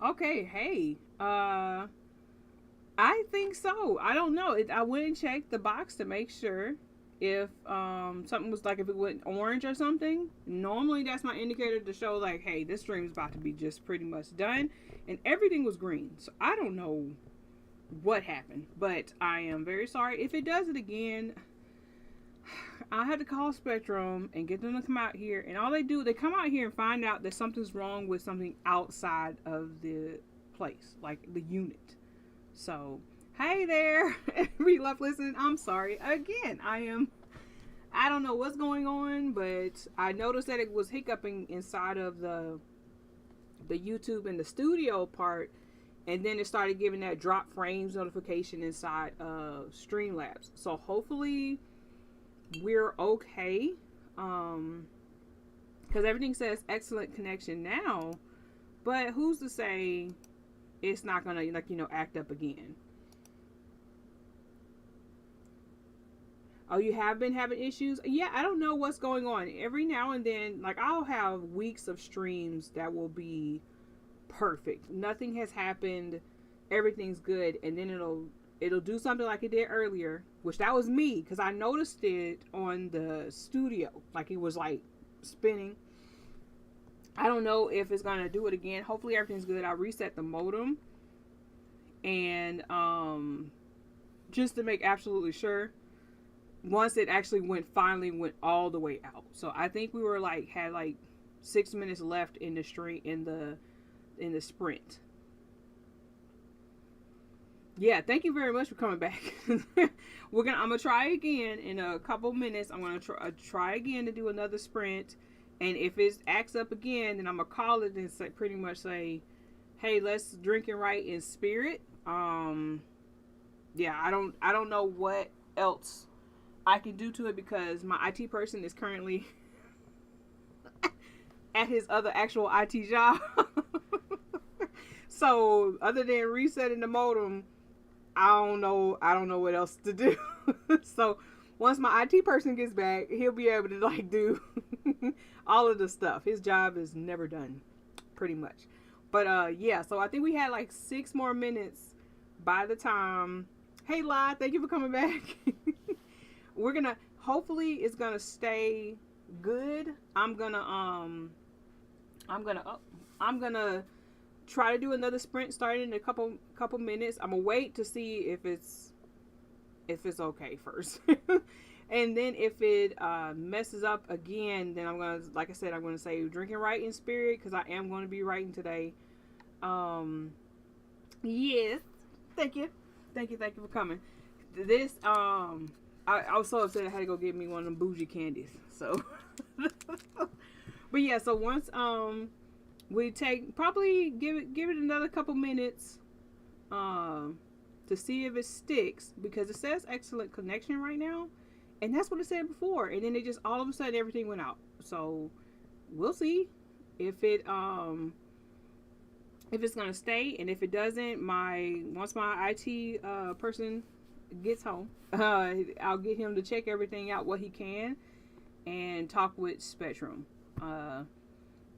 Okay, hey. I think so. I don't know. I went and checked the box to make sure if something was like if it went orange or something. Normally that's my indicator to show like, hey, this stream is about to be just pretty much done, and everything was green. So I don't know what happened, but I am very sorry if it does it again. I had to call Spectrum and get them to come out here, and all they do, they come out here and find out that something's wrong with something outside of the place, like the unit. So, hey there, every love listening. I'm sorry again. I don't know what's going on, but I noticed that it was hiccuping inside of the YouTube and the studio part, and then it started giving that drop frames notification inside of Streamlabs. So hopefully we're okay. Because everything says excellent connection now, but who's to say it's not gonna like act up again? Oh, you have been having issues? Yeah, I don't know what's going on. Every now and then, like I'll have weeks of streams that will be perfect. Nothing has happened. Everything's good, and then it'll do something like it did earlier, which that was me because I noticed it on the studio, like it was like spinning. I don't know if it's gonna do it again. Hopefully everything's good. I reset the modem and just to make absolutely sure. Once it actually finally went all the way out. So I think we were like had like 6 minutes left in the stream in the sprint. Yeah, thank you very much for coming back. I'm gonna try again in a couple minutes. I'm gonna try again to do another sprint, and if it acts up again, then I'm gonna call it and say, pretty much say, hey, let's drink and write in spirit. Yeah, I don't know what else I can do to it because my IT person is currently at his other actual IT job. So other than resetting the modem, I don't know what else to do. So once my IT person gets back, he'll be able to like do all of the stuff. His job is never done, pretty much. But yeah, so I think we had like 6 more minutes by the time. Hey, Lai, thank you for coming back. We're gonna hopefully it's gonna stay good. I'm gonna oh, I'm gonna try to do another sprint starting in a couple minutes. I'm gonna wait to see if it's okay first. And then if it messes up again, then I'm gonna, like I said, I'm gonna say drinking right in spirit because I am going to be writing today. Um, yes, thank you, thank you for coming. This I was so upset I had to go get me one of them bougie candies. So, but yeah, so once we take probably give it another couple minutes to see if it sticks because it says excellent connection right now, and that's what it said before, and then it just all of a sudden everything went out. So we'll see if it's gonna stay, and if it doesn't, once my IT person gets home, I'll get him to check everything out what he can and talk with Spectrum.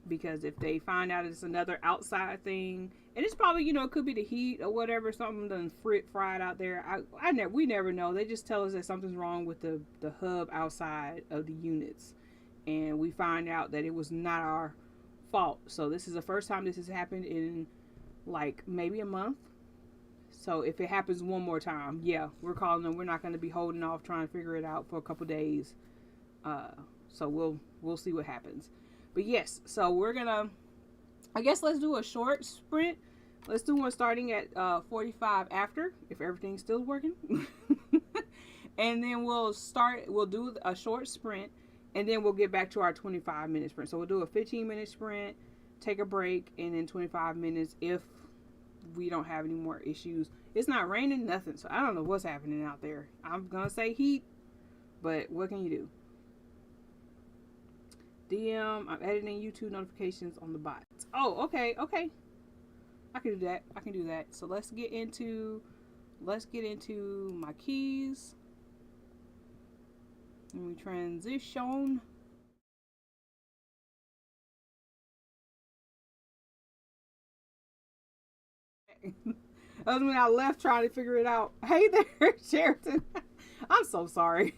Because if they find out it's another outside thing, and it's probably it could be the heat or whatever, something done fried out there. We never know. They just tell us that something's wrong with the hub outside of the units, and we find out that it was not our fault. So this is the first time this has happened in like maybe a month. So if it happens one more time, yeah, we're calling them. We're not going to be holding off trying to figure it out for a couple days. So we'll see what happens. But yes, so we're gonna. I guess let's do a short sprint. Let's do one starting at 45 after, if everything's still working. And then we'll do a short sprint, and then we'll get back to our 25-minute sprint. So we'll do a 15-minute sprint, take a break, and then 25 minutes if we don't have any more issues. It's not raining, nothing, so I don't know what's happening out there. I'm gonna say heat, but what can you do? I'm editing YouTube notifications on the bots. Oh, okay. I can do that. So let's get into my keys. And we transition. That was when I left trying to figure it out. Hey there, Sheraton. I'm so sorry.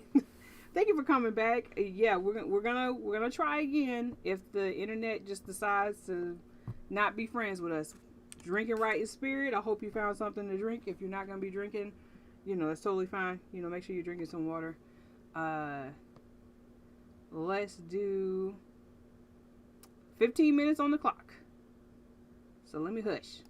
Thank you for coming back. Yeah, we're gonna try again if the internet just decides to not be friends with us. Drinking right is spirit. I hope you found something to drink. If you're not gonna be drinking, that's totally fine. Make sure you're drinking some water. Let's do 15 minutes on the clock. So let me hush.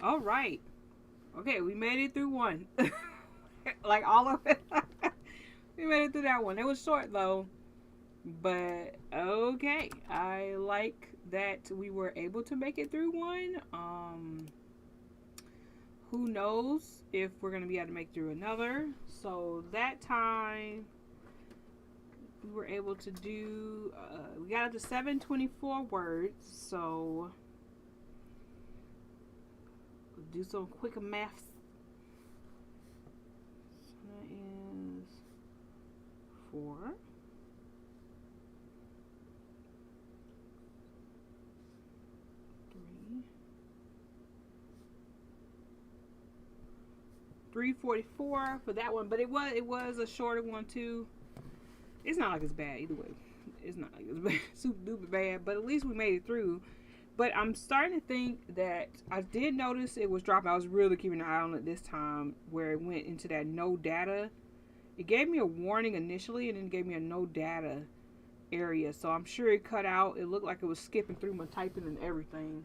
All right. Okay, we made it through one. Like all of it. We made it through that one. It was short though. But okay. I like that we were able to make it through one. Who knows if we're gonna be able to make through another. So that time we were able to do we got up to 724 words, so we'll do some quick maths. So that is 4 3 344 for that one, but it was a shorter one too. It's not like it's bad either way. It's not like it's bad, super duper bad, but at least we made it through. But I'm starting to think that I did notice it was dropping. I was really keeping an eye on it this time where it went into that no data. It gave me a warning initially and then gave me a no data area. So I'm sure it cut out. It looked like it was skipping through my typing and everything.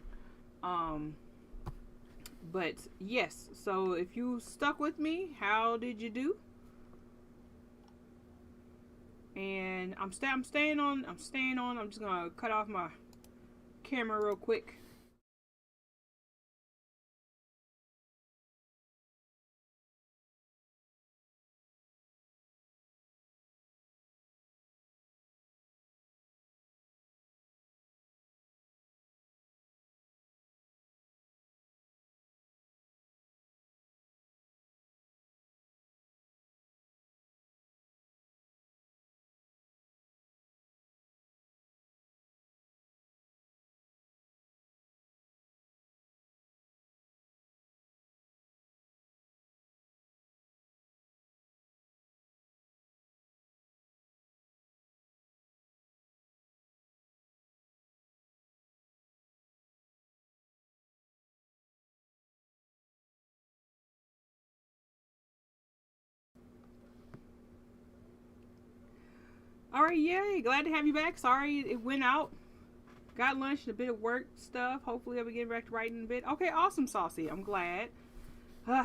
But yes, so if you stuck with me, how did you do? And I'm staying on. I'm just gonna cut off my camera real quick. All right, yay! Glad to have you back. Sorry it went out. Got lunch and a bit of work stuff. Hopefully I'll be getting back to writing in a bit. Okay, awesome, Saucy. I'm glad. Uh,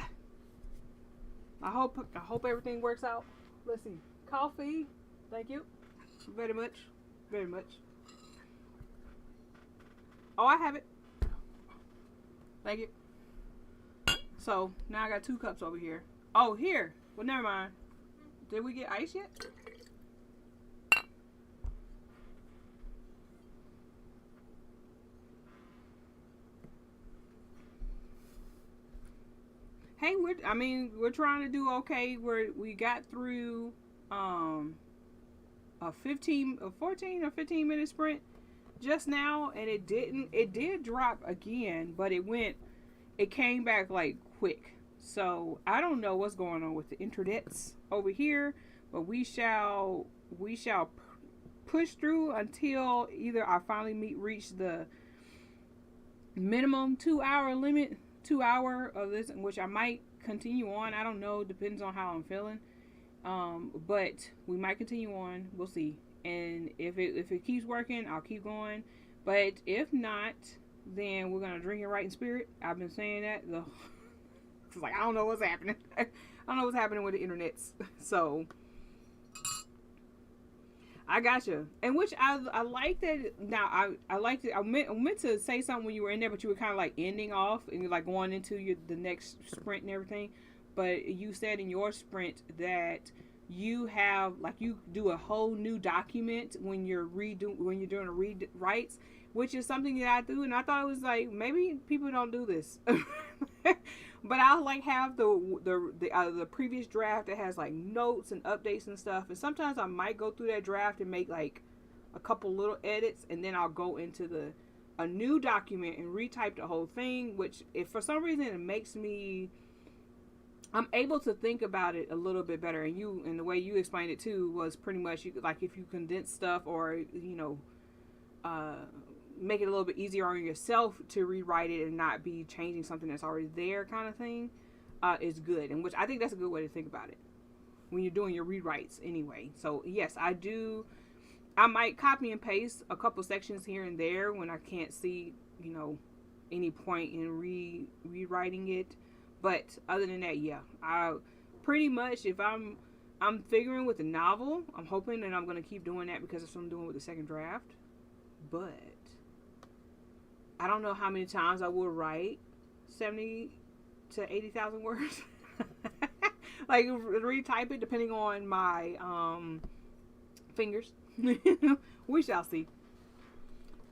I hope everything works out. Let's see. Coffee. Thank you. Very much. Very much. Oh, I have it. Thank you. So now I got 2 cups over here. Oh, here. Well, never mind. Did we get ice yet? Hey, we're trying to do okay. We got through um a 14 or 15 minute sprint just now, and it did drop again, but it came back like quick. So I don't know what's going on with the internets over here, but we shall push through until either I finally reach the minimum 2 hour limit, 2 hour of this, which I might continue on. I don't know, depends on how I'm feeling. But we might continue on. We'll see. And if it keeps working, I'll keep going. But if not, then we're gonna drink it right in spirit. I've been saying that. It's like I don't know what's happening. I don't know what's happening with the internets. So I gotcha. And which I like that. Now I liked it. I meant to say something when you were in there, but you were kind of like ending off and you're like going into the next sprint and everything. But you said in your sprint that you have like you do a whole new document when you're doing a read writes, which is something that I do, and I thought it was like maybe people don't do this. But I'll like have the previous draft that has like notes and updates and stuff, and sometimes I might go through that draft and make like a couple little edits, and then I'll go into a new document and retype the whole thing. Which, if for some reason it makes me, I'm able to think about it a little bit better. And the way you explained it too was pretty much like if you condense stuff or make it a little bit easier on yourself to rewrite it and not be changing something that's already there, kind of thing, is good. And which I think that's a good way to think about it when you're doing your rewrites anyway. So yes, I do. I might copy and paste a couple sections here and there when I can't see, any point in rewriting it. But other than that, yeah, I pretty much, if I'm figuring with the novel, I'm hoping that I'm gonna keep doing that because that's what I'm doing with the second draft. But I don't know how many times I will write 70 to 80,000 words. Like retype it depending on my fingers. We shall see.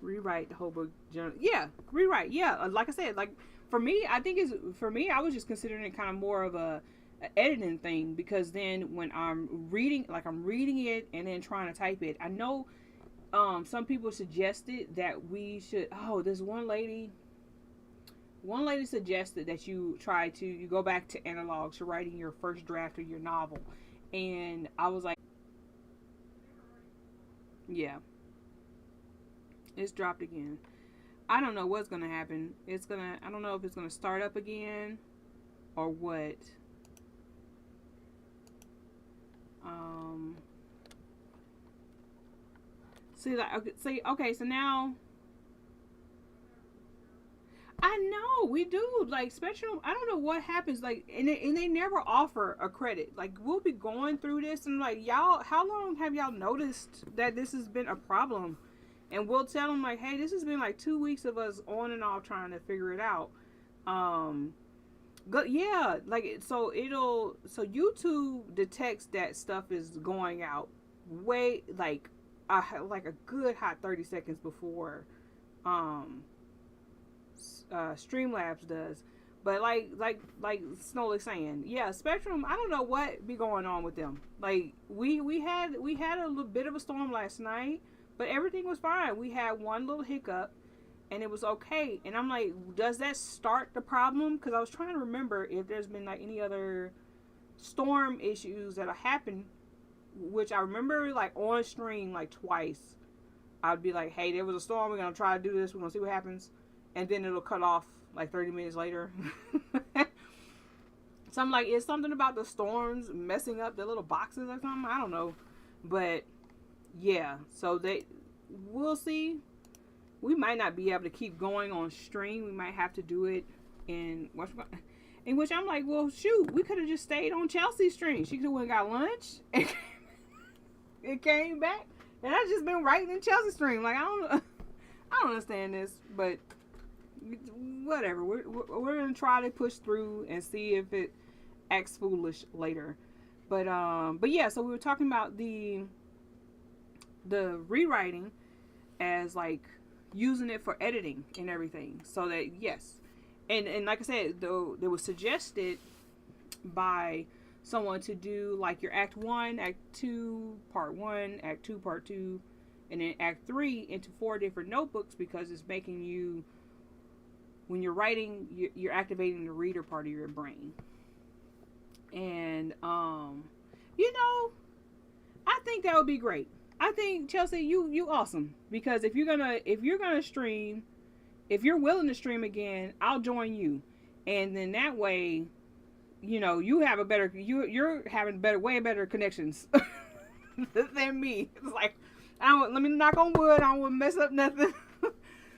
Rewrite the whole book journal. Yeah, rewrite. Yeah, like I said, like for me, I was just considering it kind of more of a editing thing, because then when I'm reading it and then trying to type it, I know some people suggested that we should. Oh, there's one lady suggested that you go back to analog to writing your first draft of your novel, and I was like, yeah, it's dropped again. I don't know what's gonna happen. I don't know if it's gonna start up again or what. Okay, so now I know we do like Spectrum. I don't know what happens, like, and they never offer a credit. Like, we'll be going through this and like, y'all, how long have y'all noticed that this has been a problem? And we'll tell them like, hey, this has been like 2 weeks of us on and off trying to figure it out. Yeah, like so YouTube detects that stuff is going out way like a good hot 30 seconds before Streamlabs does. But like Snowly saying, yeah, Spectrum, I don't know what be going on with them. Like we had a little bit of a storm last night, but everything was fine. We had one little hiccup and it was okay. And I'm like, does that start the problem? Because I was trying to remember if there's been like any other storm issues that have happened, which I remember like on stream like twice. I'd be like, hey, there was a storm. We're going to try to do this. We're going to see what happens. And then it'll cut off like 30 minutes later. So I'm like, is something about the storms messing up the little boxes or something? I don't know. But yeah, so we'll see. We might not be able to keep going on stream. We might have to do it in which I'm like, well, shoot, we could have just stayed on Chelsea's stream. She could have went and got lunch and it came back, and I've just been writing in Chelsea's stream. Like, I don't understand this, but whatever. We're gonna try to push through and see if it acts foolish later. But yeah. So we were talking about the rewriting as like using it for editing and everything. So that yes, and like I said, though, it was suggested by someone to do like your Act 1, Act 2, Part 1, Act 2, Part 2, and then Act 3 into 4 different notebooks, because it's making you, when you're writing, you're activating the reader part of your brain. And you know, I think that would be great. I think, Chelsea, you awesome, because if you're gonna stream, if you're willing to stream again, I'll join you, and then that way, you know, you have a better, you're having way better connections than me. It's like, let me knock on wood. I don't want to mess up nothing.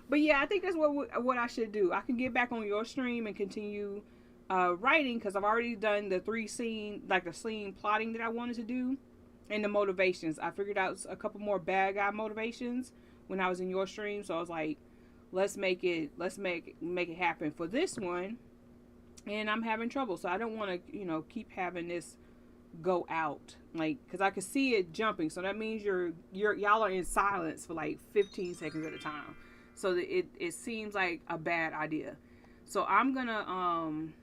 But yeah, I think that's what I should do. I can get back on your stream and continue writing, because I've already done the scene plotting that I wanted to do, and the motivations. I figured out a couple more bad guy motivations when I was in your stream. So I was like, let's make it happen for this one. And I'm having trouble, so I don't want to, keep having this go out, like, because I can see it jumping. So that means y'all are in silence for like 15 seconds at a time. So that it seems like a bad idea. So I'm gonna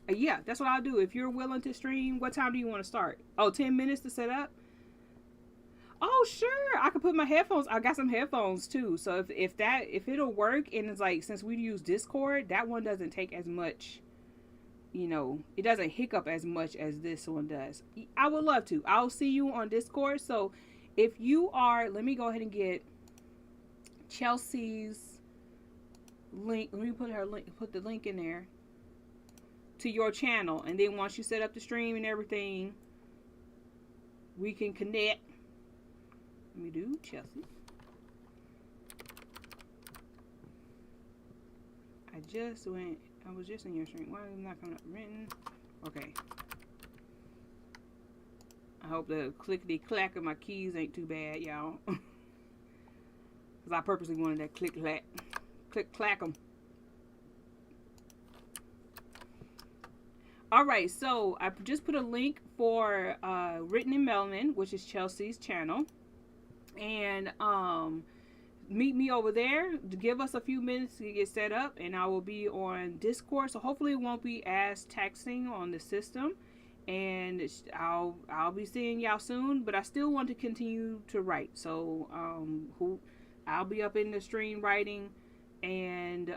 yeah, that's what I'll do. If you're willing to stream, what time do you want to start? 10 minutes to set up. Oh, sure. I could put my headphones. I got some headphones too. So if it'll work, and it's like, since we use Discord, that one doesn't take as much, it doesn't hiccup as much as this one does. I would love to. I'll see you on Discord. So if you are, let me go ahead and get Chelsea's link. Let me put the link in there to your channel. And then once you set up the stream and everything, we can connect. Let me do Chelsea. I was just in your stream. Why is it not coming up? Written. Okay. I hope the clickety clack of my keys ain't too bad, y'all. Because I purposely wanted that click clack 'em. All right, so I just put a link for Written in Melanin, which is Chelsea's channel, and meet me over there. To give us a few minutes to get set up, and I will be on Discord. So hopefully it won't be as taxing on the system, and I'll be seeing y'all soon. But I still want to continue to write, so I'll be up in the stream writing. And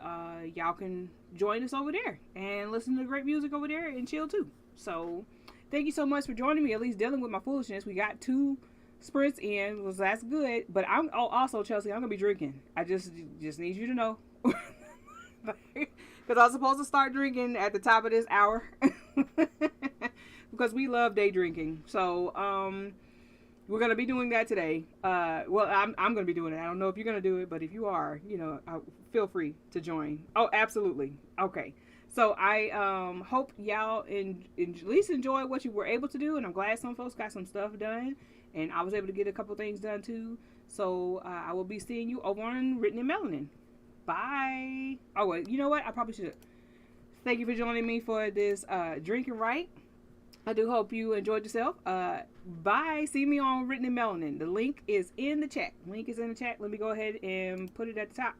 y'all can join us over there and listen to great music over there and chill too. So thank you so much for joining me, at least dealing with my foolishness. We got 2 sprints in, so that's good. But I'm also, Chelsea, I'm gonna be drinking. I just need you to know, because I was supposed to start drinking at the top of this hour because we love day drinking. So we're going to be doing that today. Well, I'm going to be doing it. I don't know if you're going to do it, but if you are, feel free to join. Oh, absolutely. Okay. So I hope y'all at least enjoy what you were able to do. And I'm glad some folks got some stuff done. And I was able to get a couple things done too. So I will be seeing you over on Written in Melanin. Bye. Oh, wait. You know what? I probably should. Thank you for joining me for this Drink and Write. I do hope you enjoyed yourself. Bye. See me on Written in Melanin. The link is in the chat. Let me go ahead and put it at the top.